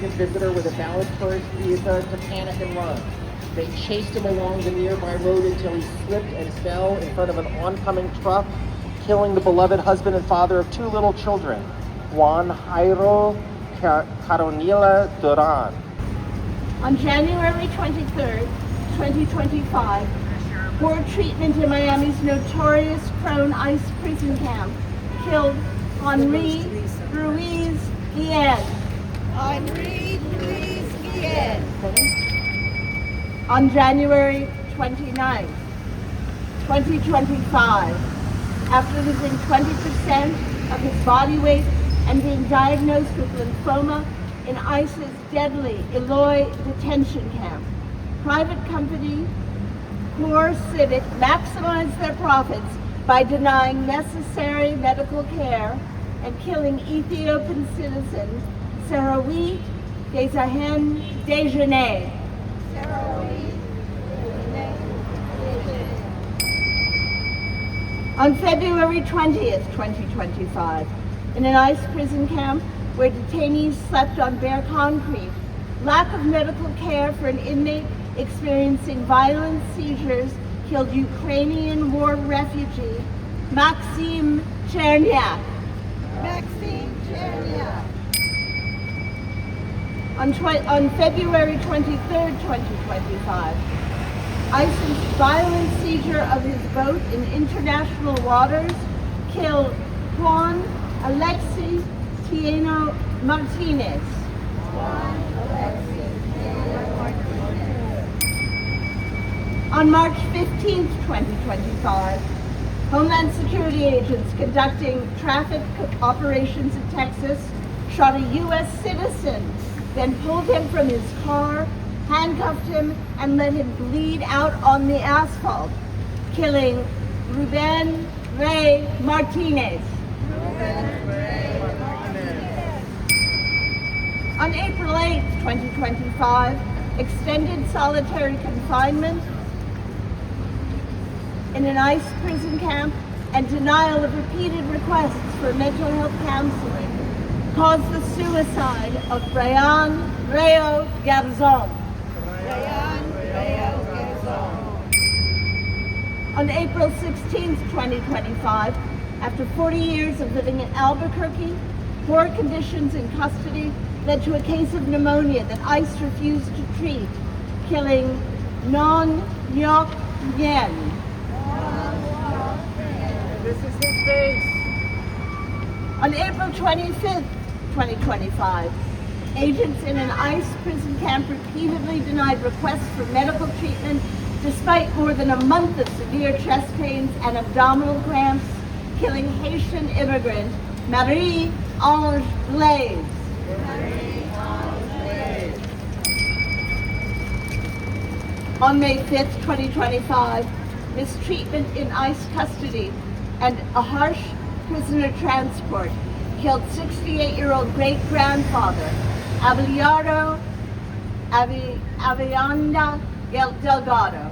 significant visitor with a valid tourist visa to panic and run. They chased him along the nearby road until he slipped and fell in front of an oncoming truck, killing the beloved husband and father of two little children, Juan Jairo Caronila Duran. On January 23rd, 2025, poor treatment in Miami's notorious Crone ICE prison camp killed Henri Ruiz Guillen. Henri Ruiz Guillen. On January 29th, 2025, after losing 20% of his body weight and being diagnosed with lymphoma in ICE's deadly Eloy detention camp, private company Core Civic maximized their profits by denying necessary medical care and killing Ethiopian citizen Sarawi Desahen Dejeuner. On February 20th, 2025, in an ICE prison camp where detainees slept on bare concrete, lack of medical care for an inmate experiencing violent seizures killed Ukrainian war refugee Maxim Chernyak. Maxime Chernia. On February 23rd, 2025, ICE's violent seizure of his boat in international waters killed Juan Alexi Tieno Martinez. On March 15th, 2025, Homeland Security agents conducting traffic operations in Texas shot a U.S. citizen, then pulled him from his car, handcuffed him, and let him bleed out on the asphalt, killing Ruben Ray Martinez. On April 8th, 2025, extended solitary confinement in an ICE prison camp and denial of repeated requests for mental health counseling caused the suicide of Brian Rayo Garzon. On April 16th, 2025, after 40 years of living in Albuquerque, poor conditions in custody led to a case of pneumonia that ICE refused to treat, killing Non Yok Yen. This is his face. On April 25th, 2025, agents in an ICE prison camp repeatedly denied requests for medical treatment despite more than a month of severe chest pains and abdominal cramps, killing Haitian immigrant Marie-Ange Blaise. On May 5th, 2025, mistreatment in ICE custody and a harsh prisoner transport killed 68-year-old great-grandfather Abelardo Avianda Delgado.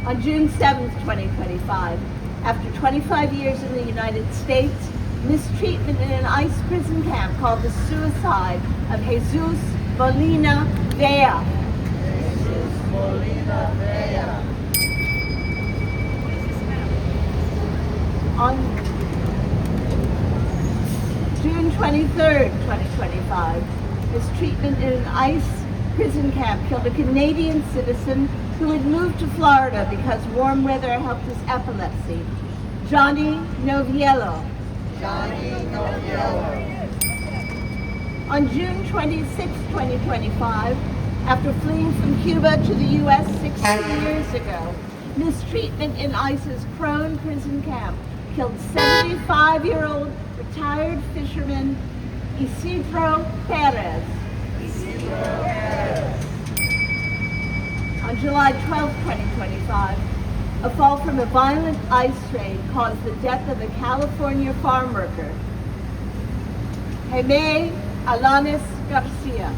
On June 7th, 2025, after 25 years in the United States, mistreatment in an ICE prison camp called the suicide of Jesus Molina Vea. On June 23rd, 2025, mistreatment in an ICE prison camp killed a Canadian citizen who had moved to Florida because warm weather helped his epilepsy, Johnny Noviello. On June 26, 2025, after fleeing from Cuba to the U.S. 60 years ago, mistreatment in ICE's Crone prison camp killed 75-year-old retired fisherman Isidro Perez. On July 12, 2025, a fall from a violent ice rain caused the death of a California farm worker, Jaime Alanis Garcia.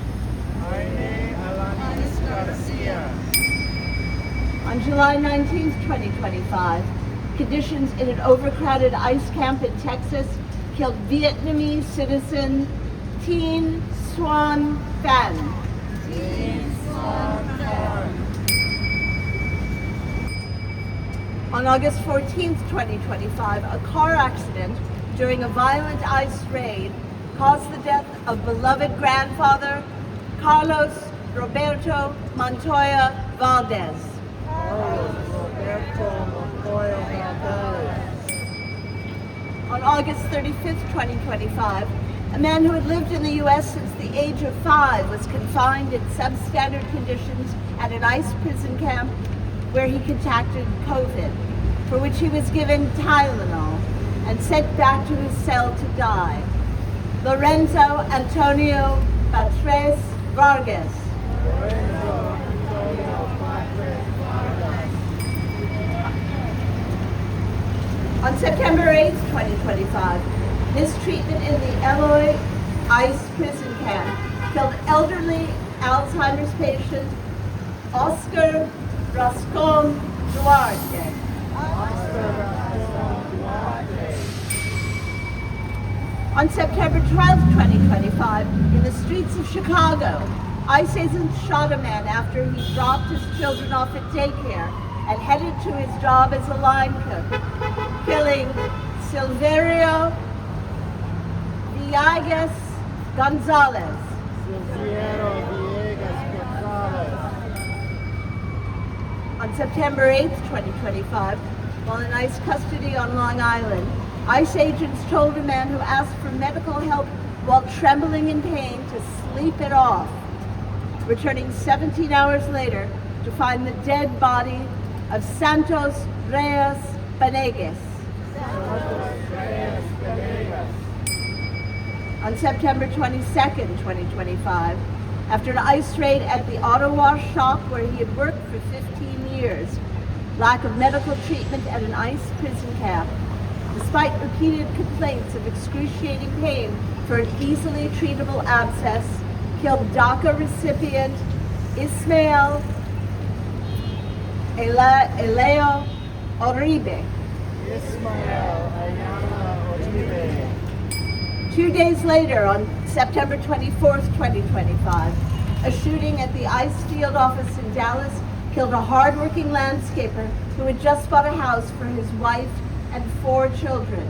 On July 19, 2025, conditions in an overcrowded ICE camp in Texas killed Vietnamese citizen Tin Xuan Phan. On August 14th, 2025, a car accident during a violent ICE raid caused the death of beloved grandfather Carlos Roberto Montoya Valdez. On August 35th, 2025, a man who had lived in the U.S. since the age of 5 was confined in substandard conditions at an ICE prison camp where he contracted COVID, for which he was given Tylenol and sent back to his cell to die. Lorenzo Antonio Patres Vargas. On September 8th, 2025, mistreatment in the Eloy ICE prison camp killed elderly Alzheimer's patient Oscar Rascon Duarte. On September 12th, 2025, in the streets of Chicago, ICE agents shot a man after he dropped his children off at daycare and headed to his job as a line cook, killing Silverio Villegas Gonzalez. On September 8th, 2025, while in ICE custody on Long Island, ICE agents told a man who asked for medical help while trembling in pain to sleep it off, returning 17 hours later to find the dead body of Santos Reyes Benegas. On September 22nd, 2025, after an ICE raid at the auto wash shop where he had worked for 15 years, lack of medical treatment at an ICE prison camp, despite repeated complaints of excruciating pain for an easily treatable abscess, killed DACA recipient Ismael Eleo Oribe. 2 days later, on September 24th, 2025, a shooting at the ICE field office in Dallas killed a hardworking landscaper who had just bought a house for his wife and 4 children.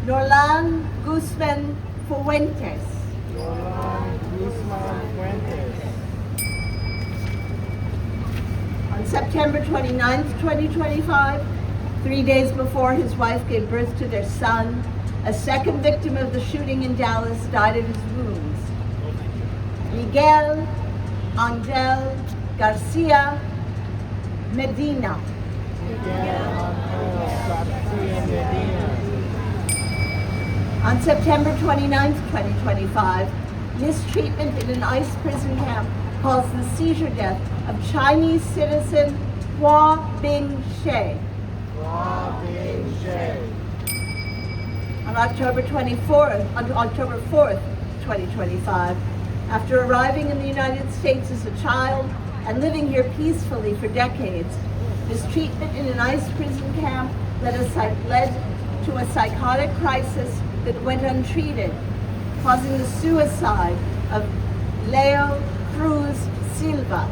Norlan Guzman Fuentes. On September 29th, 2025, 3 days before his wife gave birth to their son, a second victim of the shooting in Dallas died of his wounds. Miguel Angel Garcia Medina. On September 29th, 2025, mistreatment in an ICE prison camp caused the seizure death of Chinese citizen Hua Bing-she. On October 4th, 2025, after arriving in the United States as a child and living here peacefully for decades, mistreatment in an ICE prison camp led to a psychotic crisis that went untreated, causing the suicide of Leo Cruz Silva.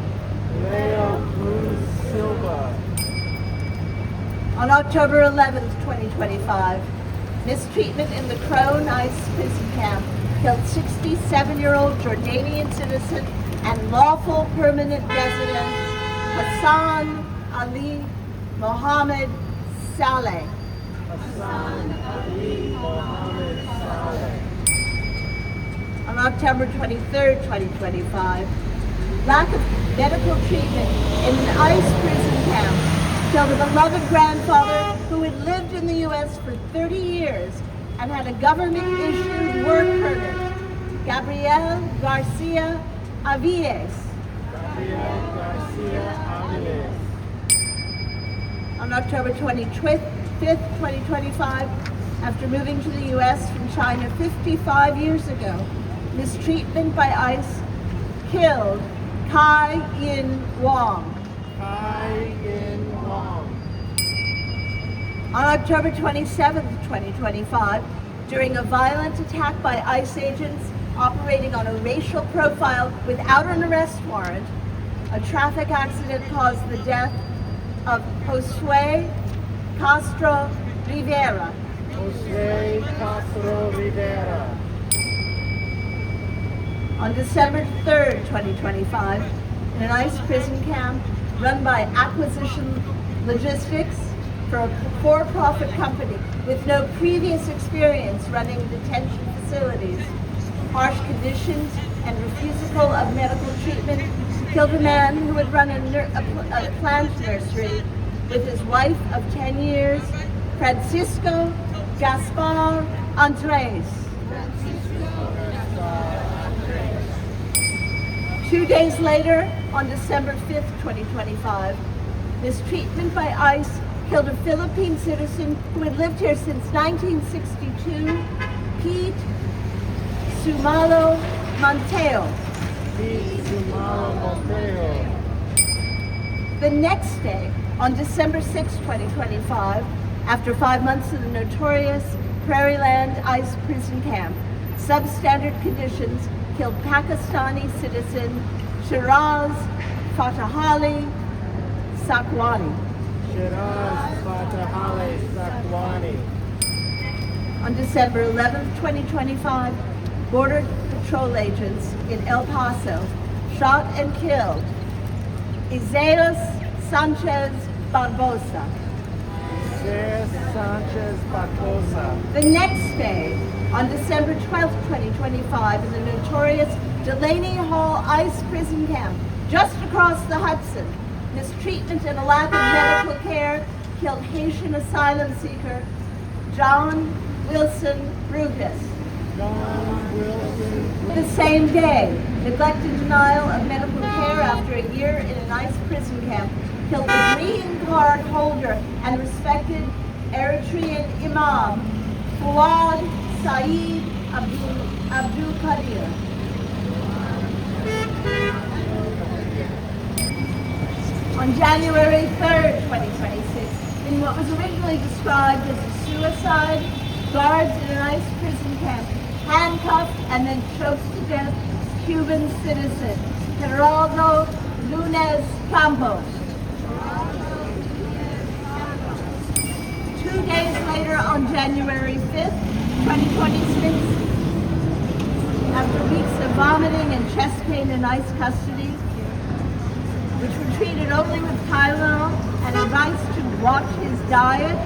On October 11th, 2025, mistreatment in the Crone ICE prison camp killed 67-year-old Jordanian citizen and lawful permanent resident Hassan Ali Mohammed Saleh. On October 23rd, 2025, lack of medical treatment in an ICE prison camp killed a beloved grandfather who had lived in the U.S. for 30 years and had a government-issued work permit, Gabriel Garcia Aviles. On October 25th, 2025, after moving to the U.S. from China 55 years ago, mistreatment by ICE killed Kai In Wong. On October 27, 2025, during a violent attack by ICE agents operating on a racial profile without an arrest warrant, a traffic accident caused the death of Josue Castro Rivera. Josue Castro Rivera. On December 3rd, 2025, in an ICE prison camp run by Acquisition Logistics for a for-profit company with no previous experience running detention facilities, harsh conditions, and refusal of medical treatment killed a man who had run a plant nursery with his wife of 10 years, Francisco Gaspar Andres. 2 days later, on December 5th, 2025, mistreatment by ICE killed a Philippine citizen who had lived here since 1962, Pete Sumalo Monteo. The next day, on December 6, 2025, after 5 months in the notorious Prairieland ICE prison camp, substandard conditions killed Pakistani citizen Shiraz Fatehali Sakwani. On December 11, 2025, Border Patrol agents in El Paso shot and killed Isaías Sanchez Barbosa. The next day, on December 12, 2025, in the notorious Delaney Hall ICE prison camp, just across the Hudson, mistreatment and a lack of medical care killed Haitian asylum seeker John Wilson Brutus. The same day, neglect and denial of medical care after a year in an ICE prison camp killed the green card holder and respected Eritrean Imam Fuad Saeed Abdul Qadir. On January 3rd, 2026, in what was originally described as a suicide, guards in an ICE prison camp handcuffed and then choked to death Cuban citizen Geraldo Lunes Campos. 2 days later, on January 5th, 2026, after weeks of vomiting and chest pain in ICE custody, which were treated only with Tylenol and advice to watch his diet,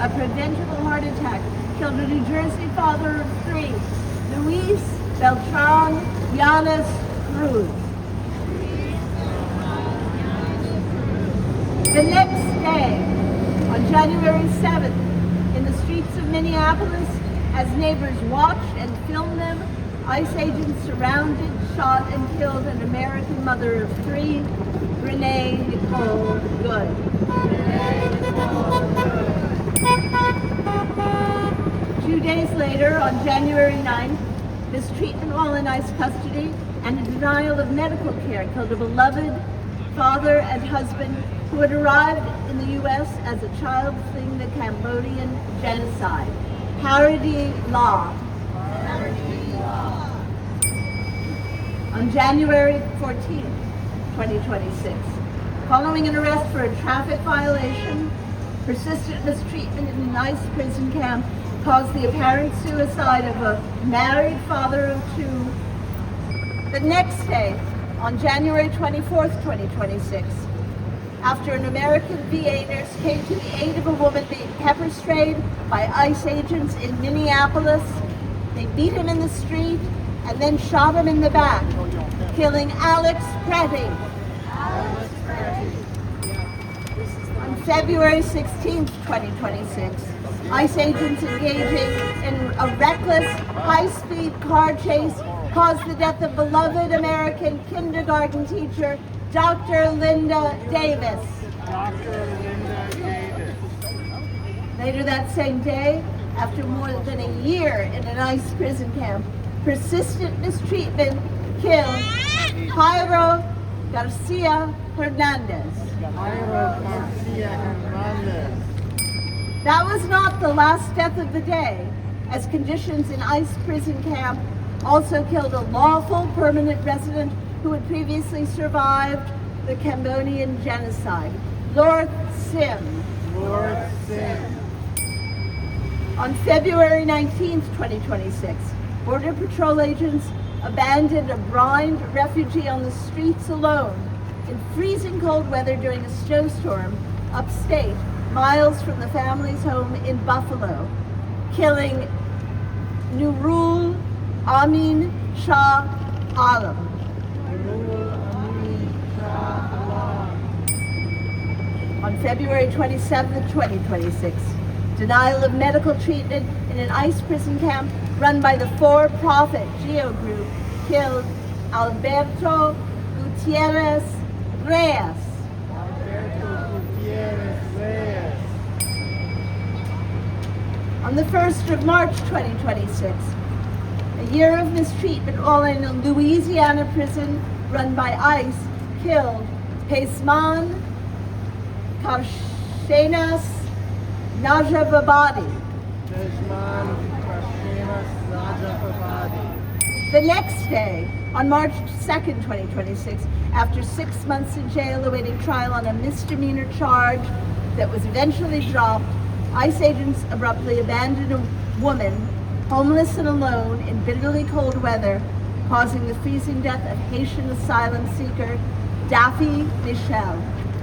a preventable heart attack killed a New Jersey father of 3, Luis Beltran Yanis Cruz. The next day, on January 7th, in the streets of Minneapolis, as neighbors watched and filmed them, ICE agents surrounded, shot, and killed an American mother of 3, Renee Nicole Good. 2 days later, on January 9th, mistreatment while in ICE custody and a denial of medical care killed a beloved father and husband who had arrived in the U.S. as a child fleeing the Cambodian genocide, Haradi Law. On January 14th, 2026, following an arrest for a traffic violation, persistent mistreatment in an ICE prison camp caused the apparent suicide of a married father of 2. The next day, on January 24th, 2026, after an American VA nurse came to the aid of a woman being pepper sprayed by ICE agents in Minneapolis, they beat him in the street and then shot him in the back, killing Alex Pretty. On February 16th, 2026, ICE agents engaging in a reckless, high-speed car chase caused the death of beloved American kindergarten teacher, Dr. Linda Davis. Later that same day, after more than a year in an ICE prison camp, persistent mistreatment killed Jairo Garcia Hernandez. That was not the last death of the day, as conditions in ICE prison camp also killed a lawful permanent resident who had previously survived the Cambodian genocide, Lord Sim. Lord Sim. On February 19th, 2026, Border Patrol agents abandoned a blind refugee on the streets alone in freezing cold weather during a snowstorm upstate, miles from the family's home in Buffalo, killing Nurul Amin Shah Alam. On February 27th, 2026, denial of medical treatment in an ICE prison camp run by the for-profit GEO Group killed Alberto Gutierrez Reyes. On the 1st of March 2026, a year of mistreatment all in a Louisiana prison run by ICE killed Paisman Karshenas Najababadi. The next day, on March 2nd, 2026, after 6 months in jail awaiting trial on a misdemeanor charge that was eventually dropped, ICE agents abruptly abandoned a woman, homeless and alone in bitterly cold weather, causing the freezing death of Haitian asylum seeker Daffy Michel.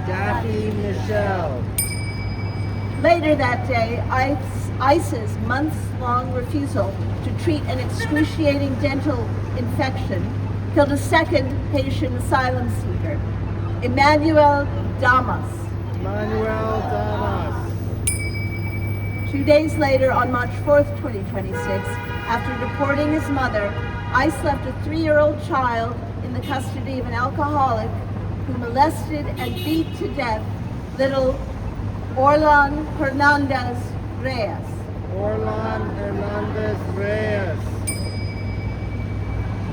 Daffy Michel. Later that day, ICE's months-long refusal to treat an excruciating dental infection killed a second Haitian asylum seeker, Emmanuel Damas. 2 days later, on March 4th, 2026, after deporting his mother, ICE left a 3-year-old child in the custody of an alcoholic who molested and beat to death little Orlan Hernandez Reyes.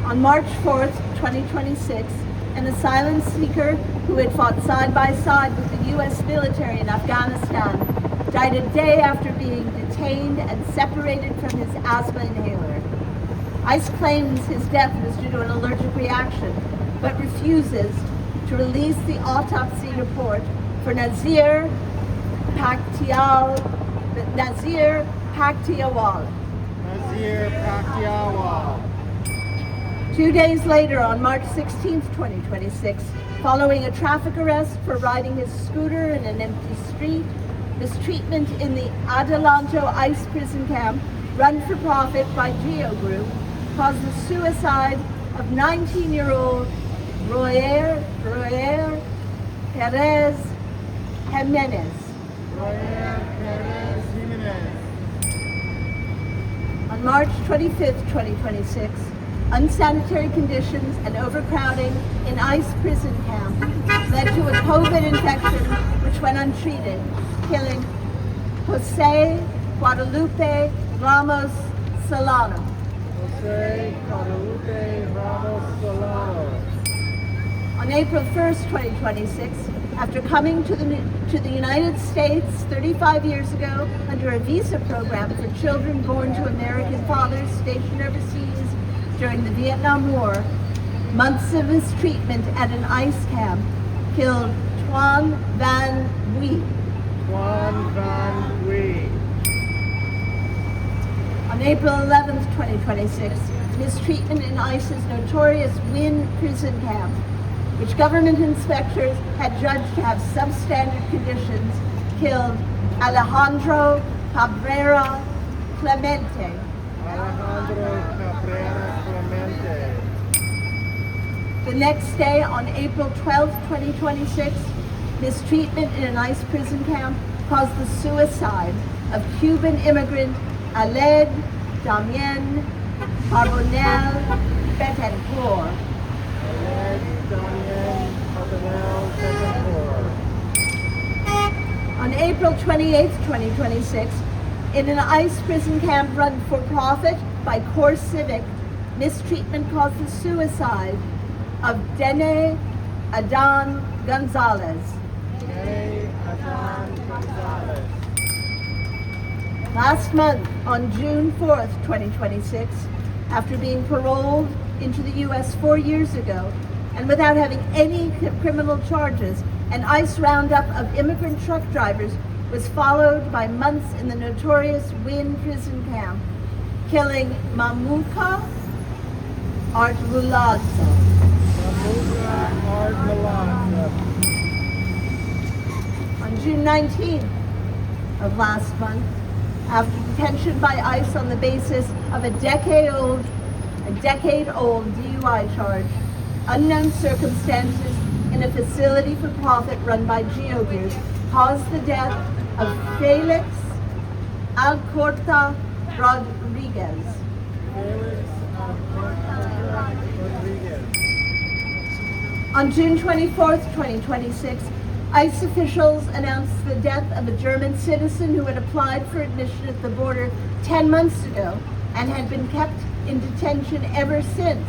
On March 4th, 2026, an asylum seeker who had fought side by side with the U.S. military in Afghanistan died a day after being detained and separated from his asthma inhaler. ICE claims his death was due to an allergic reaction, but refuses to release the autopsy report for Nazir Paktiawala. 2 days later, on March 16th, 2026, following a traffic arrest for riding his scooter in an empty street, mistreatment in the Adelanto ICE prison camp, run for profit by GEO Group, caused the suicide of 19-year-old Royer Perez Jimenez. On March 25th, 2026, unsanitary conditions and overcrowding in ICE prison camp led to a COVID infection which went untreated, killing Jose Guadalupe Ramos Solano. On April 1st, 2026, after coming to the United States 35 years ago under a visa program for children born to American fathers stationed overseas during the Vietnam War, months of mistreatment at an ICE camp killed Tuan Van Huy. On April 11th, 2026, mistreatment in ICE's notorious Wynn prison camp, which government inspectors had judged to have substandard conditions, killed Alejandro Cabrera Clemente. The next day, on April 12th, 2026, mistreatment in an ICE prison camp caused the suicide of Cuban immigrant Aled Damien Carbonell Betancourt. On April 28th, 2026, in an ICE prison camp run for profit by Core Civic, mistreatment caused the suicide of Dene Adan Gonzalez. Last month, on June 4th, 2026, after being paroled into the U.S. 4 years ago, and without having any criminal charges, an ICE roundup of immigrant truck drivers was followed by months in the notorious Wynn prison camp, killing Mamuka Artgulazzo. On June 19th of last month, after detention by ICE on the basis of a decade-old DUI charge, unknown circumstances in a facility for profit run by GeoGroup caused the death of Felix Alcorta Rodriguez. On June 24th, 2026, ICE officials announced the death of a German citizen who had applied for admission at the border 10 months ago and had been kept in detention ever since,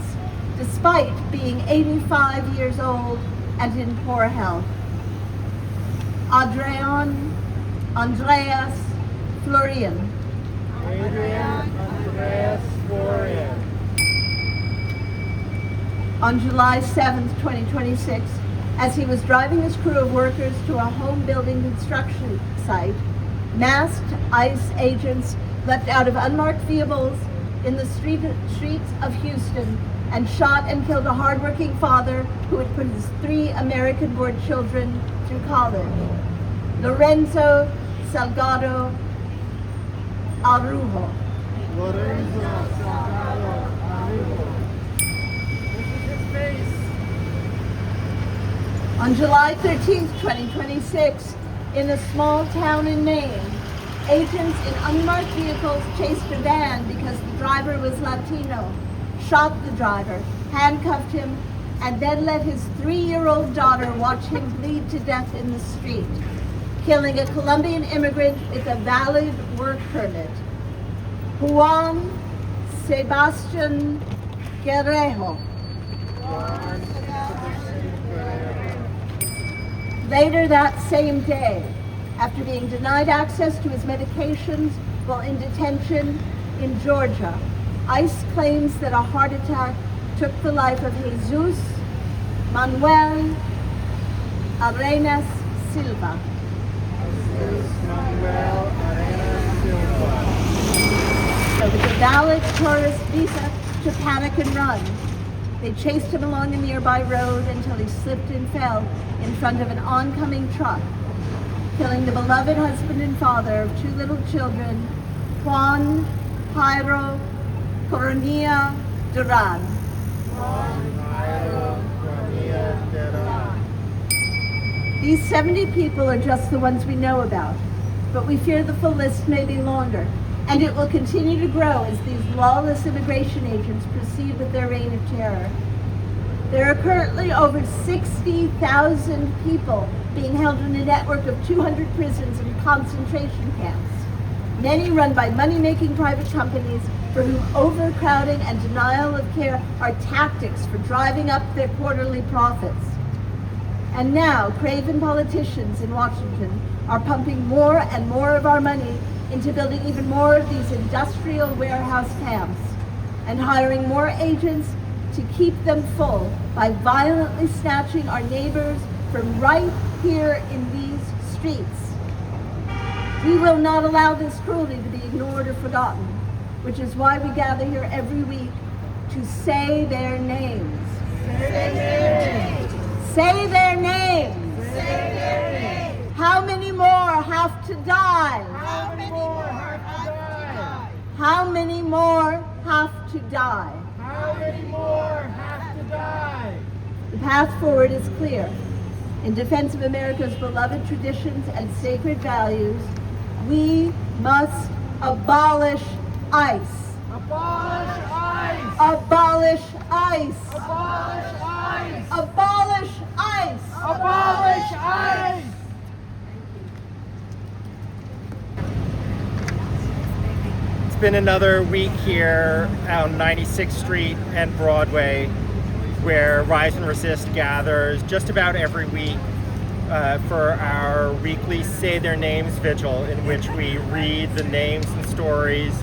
despite being 85 years old and in poor health. Andreas Florian. On July 7th, 2026, as he was driving his crew of workers to a home building construction site, masked ICE agents leapt out of unmarked vehicles in the streets of Houston and shot and killed a hardworking father who had put his 3 American-born children through college. Lorenzo Salgado Arujo. On July 13th, 2026, in a small town in Maine, agents in unmarked vehicles chased a van because the driver was Latino, shot the driver, handcuffed him, and then let his 3-year-old daughter watch him bleed to death in the street, killing a Colombian immigrant with a valid work permit. Juan Sebastian Guerrejo. Later that same day, after being denied access to his medications while in detention in Georgia, ICE claims that a heart attack took the life of Jesus Manuel Arenas Silva. With a valid tourist visa to panic and run. They chased him along a nearby road until he slipped and fell in front of an oncoming truck, killing the beloved husband and father of 2 little children, Juan Jairo Coronilla Duran. These 70 people are just the ones we know about, but we fear the full list may be longer, and it will continue to grow as these lawless immigration agents proceed with their reign of terror. There are currently over 60,000 people being held in a network of 200 prisons and concentration camps, many run by money-making private companies for whom overcrowding and denial of care are tactics for driving up their quarterly profits. And now, craven politicians in Washington are pumping more and more of our money into building even more of these industrial warehouse camps and hiring more agents to keep them full by violently snatching our neighbors from right here in these streets. We will not allow this cruelty to be ignored or forgotten, which is why we gather here every week to say their names. Say their names. Say their names. Say their names. How many more have to die? How many more have to die? How many more have to die? How many more have to die? The path forward is clear. In defense of America's beloved traditions and sacred values, we must abolish ICE. Abolish ICE! Abolish ICE. Abolish ICE! Abolish ICE. Abolish ICE! It's been another week here on 96th Street and Broadway, where Rise and Resist gathers just about every week for our weekly Say Their Names vigil, in which we read the names and stories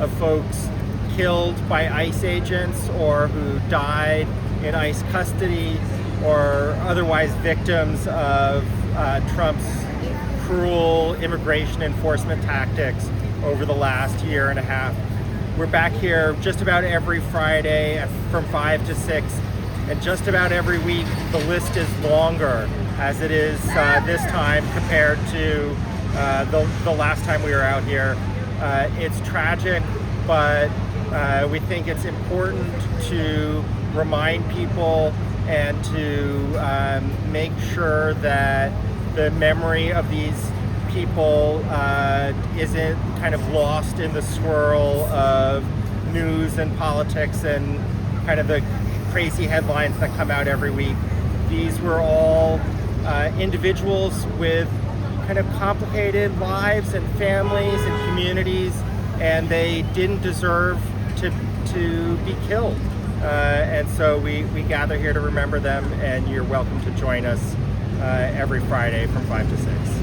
of folks killed by ICE agents or who died in ICE custody or otherwise victims of Trump's cruel immigration enforcement tactics over the last year and a half. We're back here just about every Friday from 5 to 6, and just about every week the list is longer as it is this time compared to the last time we were out here. It's tragic, but we think it's important to remind people and to make sure that the memory of these people isn't kind of lost in the swirl of news and politics and kind of the crazy headlines that come out every week. These were all individuals with kind of complicated lives and families and communities, and they didn't deserve to be killed. And so we gather here to remember them, and you're welcome to join us every Friday from 5 to 6.